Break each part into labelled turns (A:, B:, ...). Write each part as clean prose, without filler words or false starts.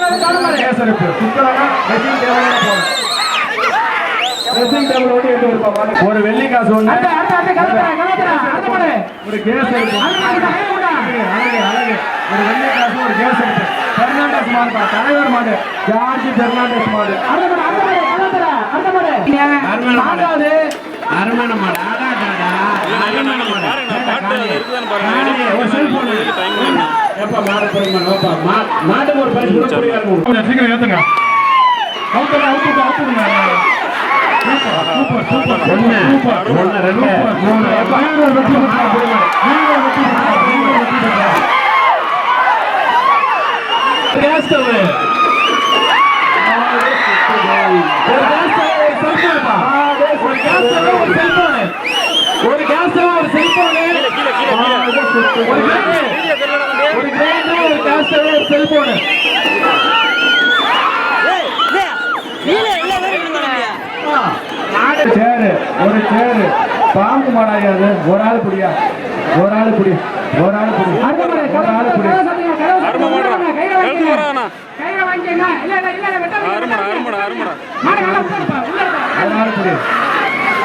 A: கேசரிப்பு சுத்தலனா dressing டேபிளோட போறோம். Dressing table ஓடி எடுத்து வருப்பா. ஒரு வெள்ளி காசு ஒண்ணு. ஒரு கேசரிப்பு. அழகு. ஒரு வெள்ளி காசு ஒரு கேசரிப்பு. பெர்னாண்டஸ் மாடுப்பா. தலைவர் மாடு. ஜார்ஜ் பெர்னாண்டஸ் மாடு. அருமையான மாடு. ஒரு செல்போன் எப்ப மாடு போறீங்க மாட்டுக்கு ஒரு பரிசு கூட புரியா இருக்கும். சீக்கிரம் ஏத்துங்க. அவுத்துங்க. சூப்பர். ஒன்னு ரெண்டு மூணு கேஸ் ஸ்டவ் ஒரு கேஸ் ஸ்டவ் ஒரு செல்போன் ஒரு கிரைண்டர் ஒரு கேஸ் ஸ்டவ் ஒரு செல்போன் சேரு ஒரு சேரு பாம்பு மாடாயாது. ஒரு ஆள் புடியா புடி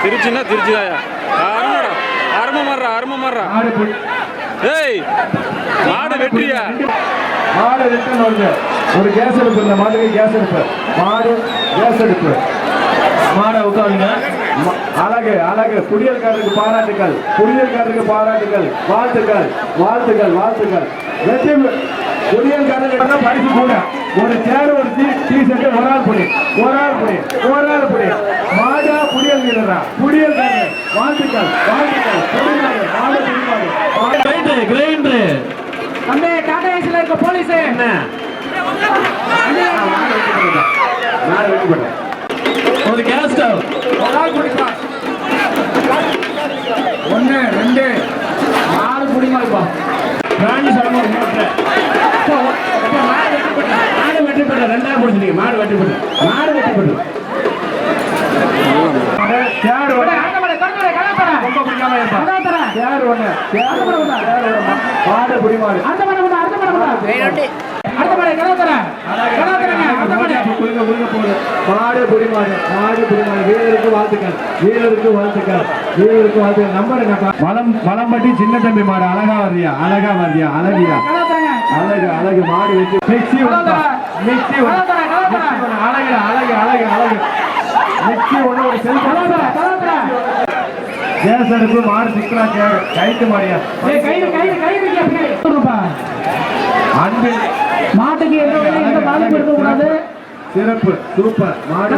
B: திருச்சின்னா திருச்சிதாயா அருமை மாடுறா ஏய் மாடு வெற்றியா
A: மாடு ரிட்டர்ன் வருது. ஒரு கேஸ் அடுப்பு. இந்த மாடுக்கு கேஸ் அடுப்பு. மாடு கேஸ் அடுப்பு. மாடை உட்காருங்க. அழகு குடியல்காரருக்கு பாராட்டுகள். வாழ்த்துக்கள். வெற்றி குடியல்காரருக்கு பரிசு கூட. ஒரு சேர் ஒரு டீ-ஷர்ட் ஒரு ஆள் புடி மாடா குடியல் வீரரா குடியல்காரர் வாழ்த்துக்கள். கிரைண்டர்
C: அந்த டாடா ஏசில இருக்க போலீஸ் என்ன
A: ஒரு கேஸ் ஸ்டவ் ஒன்னு ரெண்டு நாலு குடிமாப்பா. மாடு வெட்டிப்பட்ட ரெண்டாவது முடிச்சுட்டீங்க. மாடு வெட்டிப்பட்டு மாடு புடிமாடு வீரருக்கு வாழ்த்துக்கள். நம்பர் என்னப்பா? மலம்பட்டி சின்ன தம்பி மாடு. அழகா வர்றியா அழகு மாடு வச்சு மிக்சி ஒண்ணு ஒரு செல்போன் கேஸ் அடுப்பு மாடு சிக்கலா கைட்டு மாடியா அன்பு
C: மாட்டுக்கு எந்த பாதிப்பு இருக்கக்கூடாது.
A: சிறப்பு சூப்பர் மாடு